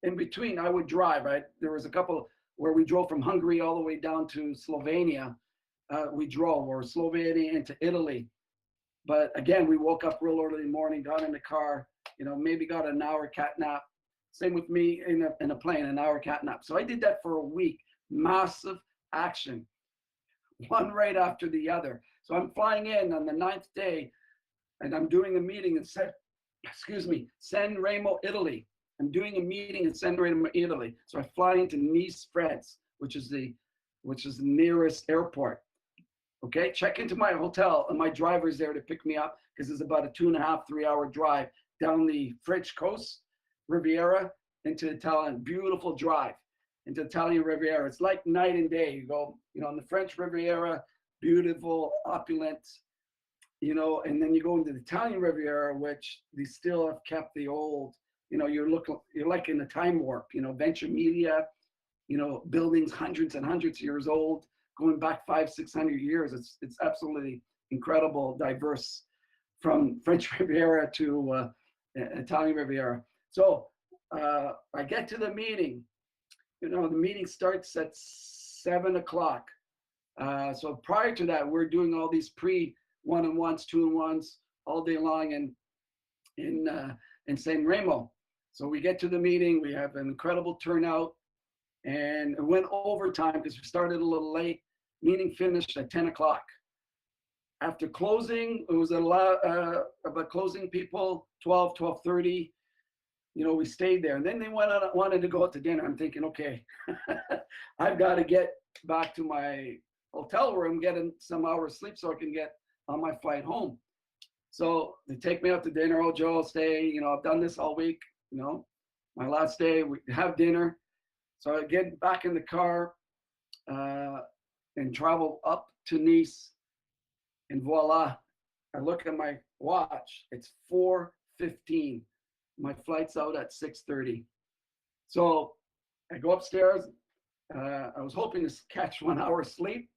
in between, I would drive, right? There was a couple where we drove from Hungary all the way down to Slovenia. We drove, or Slovenia into Italy. But again, we woke up real early in the morning, got in the car, maybe got an hour cat nap. Same with me in a plane, an hour cat nap. So I did that for a week, massive action, one right after the other. So I'm flying in on the 9th day, and I'm doing a meeting in San Remo, Italy. I'm doing a meeting in San Remo, Italy. So I fly into Nice, France, which is the nearest airport. Okay, check into my hotel, and my driver's there to pick me up because it's about a 2.5, 3-hour drive down the French coast, Riviera, into Italian, beautiful drive into Italian Riviera. It's like night and day. You go, on the French Riviera, beautiful, opulent, and then you go into the Italian Riviera, which they still have kept the old, you're like in a time warp, venture media, buildings hundreds and hundreds of years old, going back 500-600 years. It's absolutely incredible, diverse, from French Riviera to Italian Riviera. So I get to the meeting. The meeting starts at 7 o'clock. So prior to that, we're doing all these pre-1-on-1s, 2-on-1s all day long in San Remo. So we get to the meeting. We have an incredible turnout, and it went overtime because we started a little late. Meeting finished at 10 o'clock. After closing, it was about closing people, 12:30. We stayed there, and then they wanted to go out to dinner. I'm thinking, okay, I've got to get back to my hotel room, get some hours sleep so I can get on my flight home. So they take me out to dinner. Oh, Joe, stay. I've done this all week. My last day, we have dinner. So I get back in the car and travel up to Nice, and voila, I look at my watch. It's 4:15. My flight's out at 6:30. So I go upstairs. I was hoping to catch 1 hour sleep.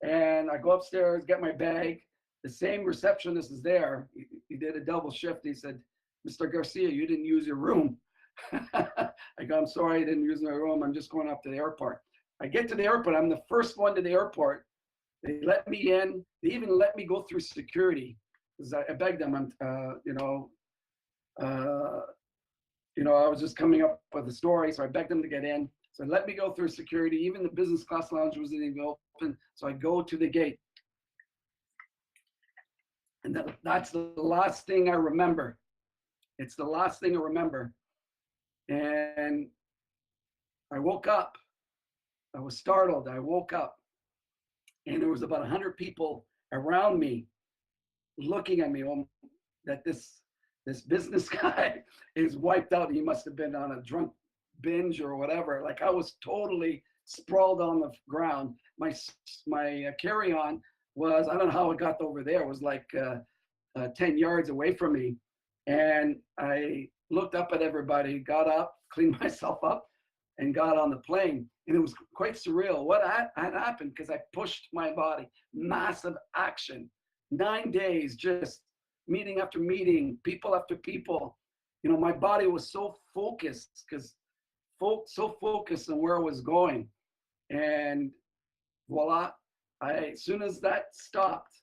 And I go upstairs, get my bag. The same receptionist is there. He did a double shift. He said, "Mr. Garcia, you didn't use your room." I go, "I'm sorry, I didn't use my room. I'm just going up to the airport." I get to the airport. I'm the first one to the airport. They let me in. They even let me go through security because I begged them. I was just coming up with a story, so I begged them to get in. So let me go through security. Even the business class lounge wasn't even open. So I go to the gate. And that's the last thing I remember. It's the last thing I remember. And I woke up. I was startled. I woke up. And there was about 100 people around me looking at me. That this business guy is wiped out. He must have been on a drunk binge or whatever. Like, I was totally sprawled on the ground. My carry-on was, I don't know how it got over there. It was like 10 yards away from me. And I looked up at everybody, got up, cleaned myself up, and got on the plane. And it was quite surreal. What had happened, because I pushed my body, massive action, 9 days, just meeting after meeting, people after people. You know, my body was so focused, so focused on where I was going. And voila, as soon as that stopped,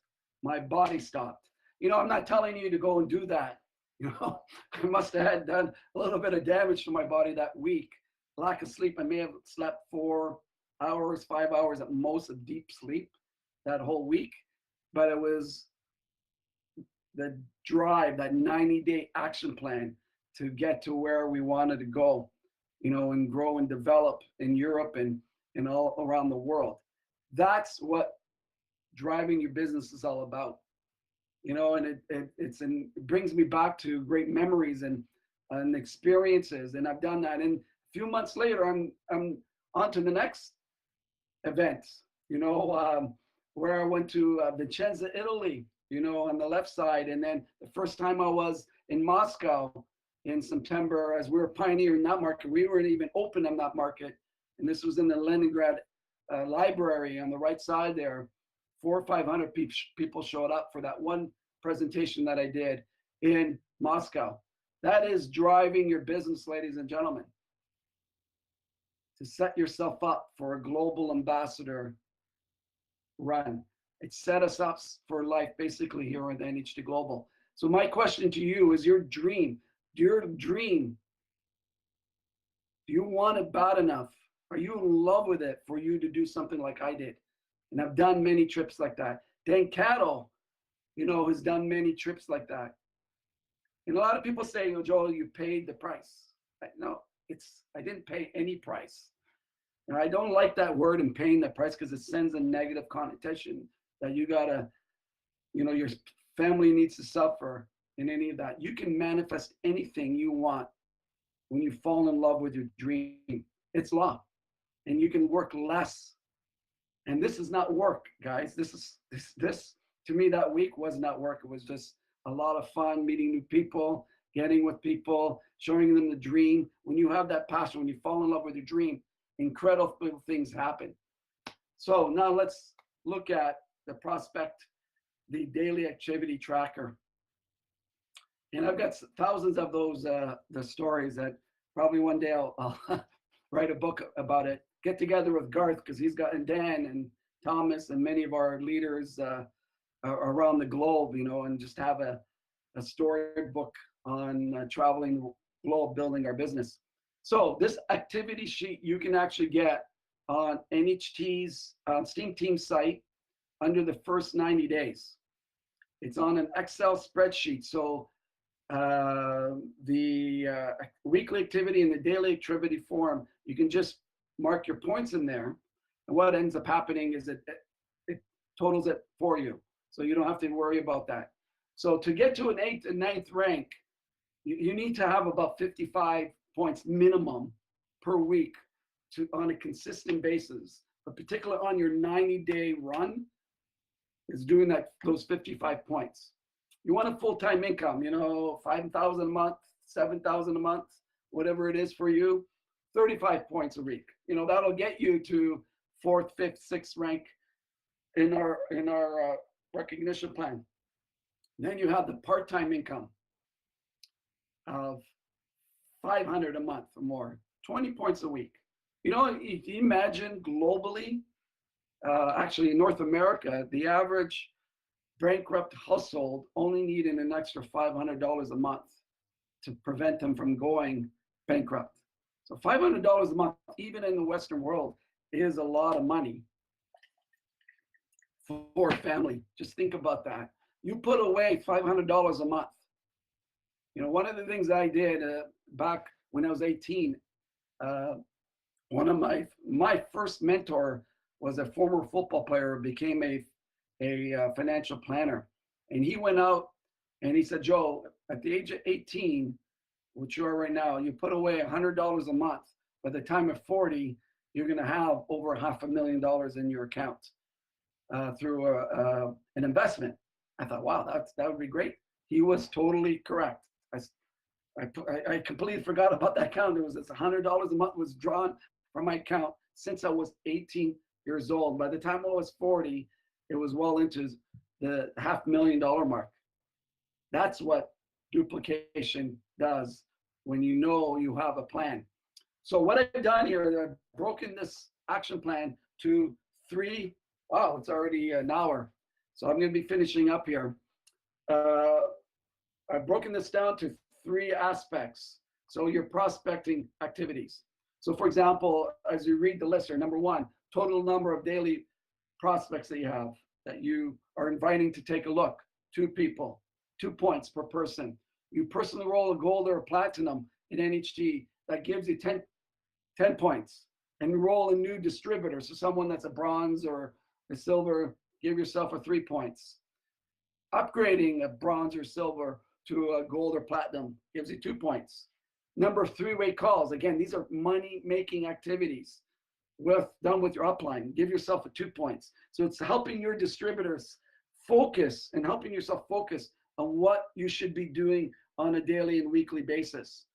my body stopped. You know, I'm not telling you to go and do that. You know, I must have had done a little bit of damage to my body that week. Lack of sleep. I may have slept 4 hours, 5 hours at most of deep sleep that whole week. But it was the drive, that 90-day action plan to get to where we wanted to go, you know, and grow and develop in Europe and all around the world. That's what driving your business is all about. You know, and it brings me back to great memories and experiences. And I've done that. And a few months later, I'm on to the next event, you know, where I went to Vicenza, Italy, you know, on the left side. And then the first time I was in Moscow in September, as we were pioneering that market, we weren't even open in that market. And this was in the Leningrad library on the right side there. 400 or 500 people showed up for that one presentation that I did in Moscow. That is driving your business, ladies and gentlemen, to set yourself up for a global ambassador run. It set us up for life basically here at NHT Global. So my question to you is, your dream, do you want it bad enough? Are you in love with it for you to do something like I did? And I've done many trips like that. Dan Cattle, you know, has done many trips like that. And a lot of people say, oh, Joel, you paid the price. No, I didn't pay any price. And I don't like that word, and paying the price, because it sends a negative connotation that you gotta, you know, your family needs to suffer in any of that. You can manifest anything you want when you fall in love with your dream. It's law. And you can work less. And this is not work, guys. This to me, that week was not work. It was just a lot of fun, meeting new people, getting with people, showing them the dream. When you have that passion, when you fall in love with your dream, incredible things happen. So now let's look at the prospect, the daily activity tracker. And I've got thousands of those the stories that probably one day I'll write a book about it. Get together with Garth, because he's got, and Dan and Thomas and many of our leaders around the globe, you know, and just have a storybook on traveling the globe, building our business. So this activity sheet you can actually get on NHT's Steam Team site under the first 90 days. It's on an Excel spreadsheet. So the weekly activity and the daily activity form, you can just mark your points in there. And what ends up happening is it totals it for you. So you don't have to worry about that. So to get to an 8th and 9th rank, you need to have about 55 points minimum per week on a consistent basis. But particularly on your 90-day run is doing those 55 points. You want a full-time income, you know, 5,000 a month, 7,000 a month, whatever it is for you, 35 points a week. You know, that'll get you to 4th, 5th, 6th rank in our recognition plan. Then you have the part-time income of 500 a month or more, 20 points a week. You know, if you imagine globally, actually in North America, the average bankrupt household only needed an extra $500 a month to prevent them from going bankrupt. So $500 a month, even in the Western world, is a lot of money for a family. Just think about that. You put away $500 a month. You know, one of the things I did back when I was 18, one of my first mentor was a former football player who became a financial planner. And he went out and he said, Joe, at the age of 18, which you are right now, you put away $100 a month. By the time of 40, you're going to have over $500,000 in your account through an investment. I thought, wow, that would be great. He was totally correct. I completely forgot about that account. There was this $100 a month was drawn from my account since I was 18 years old. By the time I was 40, it was well into the $500,000 mark. That's what duplication does when you know you have a plan. So what I've done here, I've broken this action plan to 3. Wow, it's already an hour. So I'm going to be finishing up here. I've broken this down to 3 aspects. So your prospecting activities. So for example, as you read the list here, number 1, total number of daily prospects that you have, that you are inviting to take a look. 2 people, 2 points per person. You personally roll a gold or a platinum in NHT, that gives you 10 points. And roll a new distributor. So someone that's a bronze or a silver, give yourself a 3 points. Upgrading a bronze or silver to a gold or platinum gives you 2 points. Number of 3-way calls. Again, these are money-making activities done with your upline. Give yourself a 2 points. So it's helping your distributors focus and helping yourself focus on what you should be doing on a daily and weekly basis.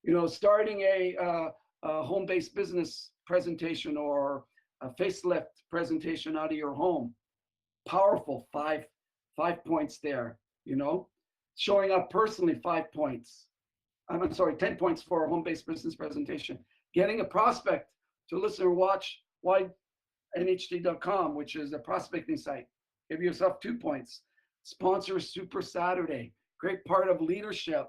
You know, starting a home-based business presentation or a facelift presentation out of your home. Powerful, 5 points there, you know. Showing up personally, 5 points. I'm sorry, 10 points for a home-based business presentation. Getting a prospect to listen or watch nht.com, which is a prospecting site. Give yourself 2 points. Sponsor Super Saturday. Great part of leadership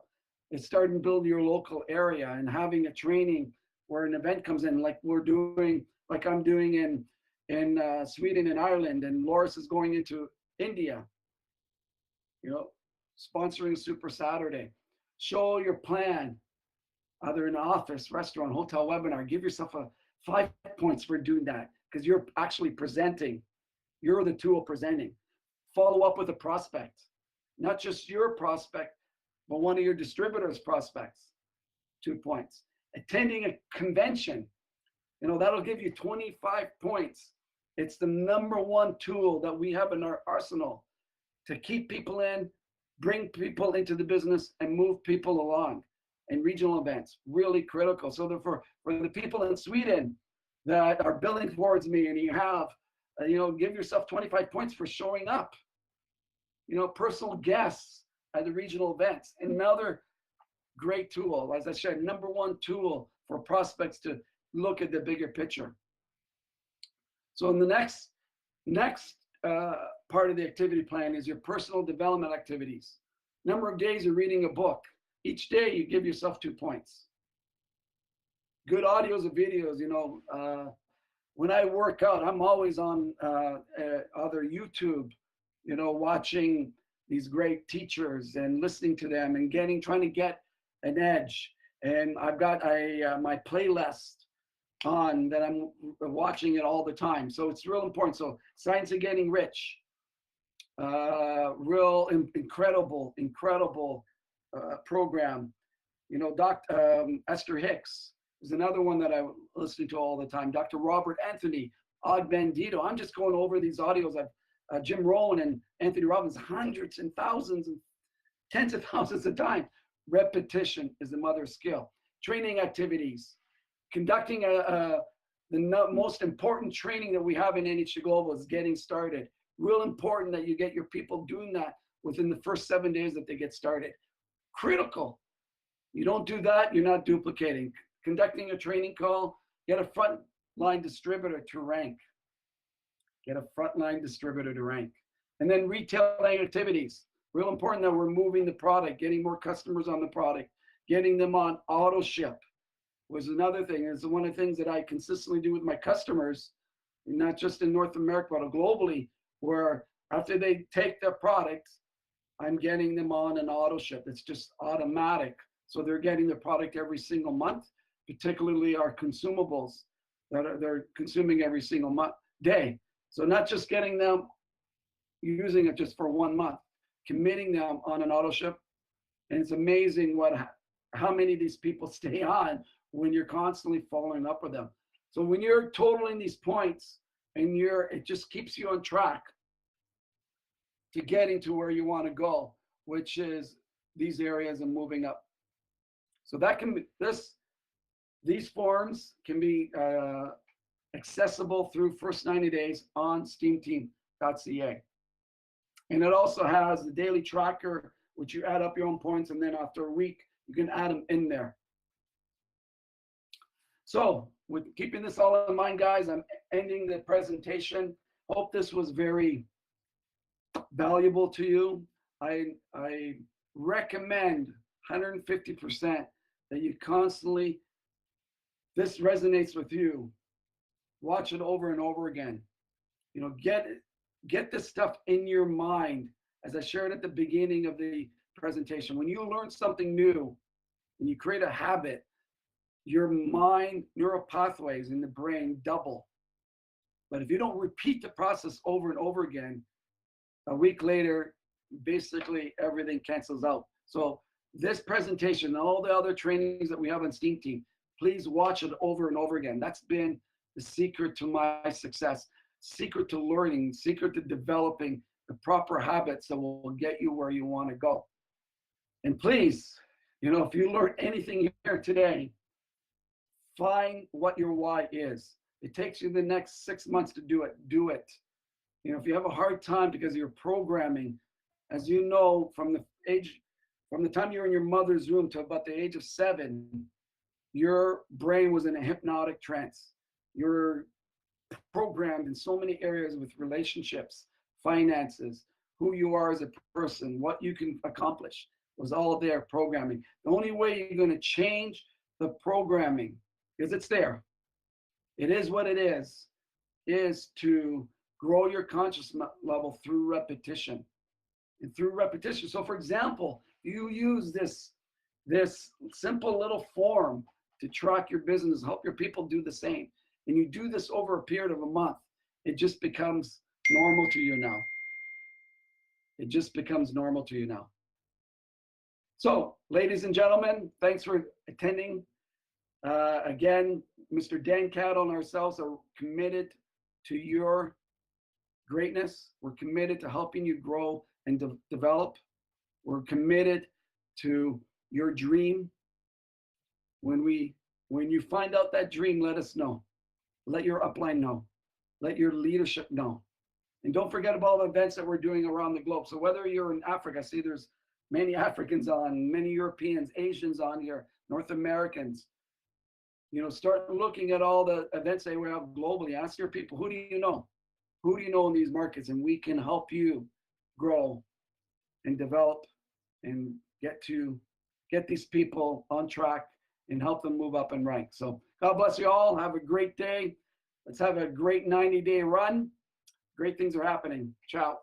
is starting to build your local area and having a training where an event comes in, like we're doing, like I'm doing in Sweden and Ireland, and Loris is going into India. You know, sponsoring Super Saturday. Show your plan, either in an office, restaurant, hotel, webinar. Give yourself 5 points for doing that, because you're actually presenting. You're the tool presenting. Follow up with a prospect, not just your prospect, but one of your distributors' prospects. 2 points. Attending a convention, you know, that'll give you 25 points. It's the #1 tool that we have in our arsenal to keep people in, bring people into the business, and move people along. And regional events, really critical. So for the people in Sweden that are billing towards me, and you have, you know, give yourself 25 points for showing up. You know, personal guests at the regional events. Another great tool, as I said, #1 tool for prospects to look at the bigger picture. So in the next part of the activity plan is your personal development activities. Number of days you're reading a book. Each day you give yourself 2 points. Good audios and videos, you know, when I work out, I'm always on other YouTube, you know, watching these great teachers and listening to them and trying to get an edge. And I've got my playlist on that I'm watching it all the time. So it's real important. So Science of Getting Rich, real incredible program. You know, Esther Hicks is another one that I listen to all the time. Dr. Robert Anthony, Og Bandito. I'm just going over these audios. Jim Rohn and Anthony Robbins, hundreds and thousands and tens of thousands of times. Repetition is the mother of skill. Training activities. Conducting the most important training that we have in NHT Global is getting started. Real important that you get your people doing that within the first 7 days that they get started. Critical. You don't do that, you're not duplicating. Conducting a training call, get a frontline distributor to rank. Get a frontline distributor to rank. And then retailing activities. Real important that we're moving the product, getting more customers on the product, getting them on auto ship was another thing. It's one of the things that I consistently do with my customers, not just in North America, but globally, where after they take their products, I'm getting them on an auto ship. It's just automatic. So they're getting the product every single month, particularly our consumables that they're consuming every single day. So not just getting them using it just for 1 month, committing them on an auto ship. And it's amazing how many of these people stay on when you're constantly following up with them. So when you're totaling these points and it just keeps you on track to getting to where you want to go, which is these areas and moving up. So that can be these forms can be accessible through first 90 days on steamteam.ca. And it also has the daily tracker, which you add up your own points, and then after a week, you can add them in there. So with keeping this all in mind, guys, I'm ending the presentation. Hope this was very valuable to you. I recommend 150% that you constantly, this resonates with you, watch it over and over again. You know, get this stuff in your mind. As I shared at the beginning of the presentation, when you learn something new and you create a habit, your mind neural pathways in the brain double. But if you don't repeat the process over and over again, a week later, basically everything cancels out. So this presentation and all the other trainings that we have on Steam Team, please watch it over and over again. That's been the secret to my success, secret to learning, secret to developing the proper habits that will get you where you want to go. And please, you know, if you learn anything here today, find what your why is. It takes you the next 6 months to do it. Do it. You know, if you have a hard time because of your programming, as you know, from the time you were in your mother's womb to about the age of 7, your brain was in a hypnotic trance. You're programmed in so many areas with relationships, finances, who you are as a person, what you can accomplish, was all there programming. The only way you're going to change the programming, because it's there, it is what it is to grow your consciousness level through repetition. And through repetition. So for example, you use this simple little form to track your business, help your people do the same. And you do this over a period of a month, it just becomes normal to you now. It just becomes normal to you now. So, ladies and gentlemen, thanks for attending. Again, Mr. Dan Cattle and ourselves are committed to your greatness. We're committed to helping you grow and develop. We're committed to your dream. When you find out that dream, let us know. Let your upline know. Let your leadership know. And don't forget about the events that we're doing around the globe. So whether you're in Africa, see there's many Africans on, many Europeans, Asians on here, North Americans. You know, start looking at all the events that we have globally. Ask your people, who do you know? Who do you know in these markets? And we can help you grow and develop and get these people on track and help them move up in rank. So God bless you all. Have a great day. Let's have a great 90-day run. Great things are happening. Ciao.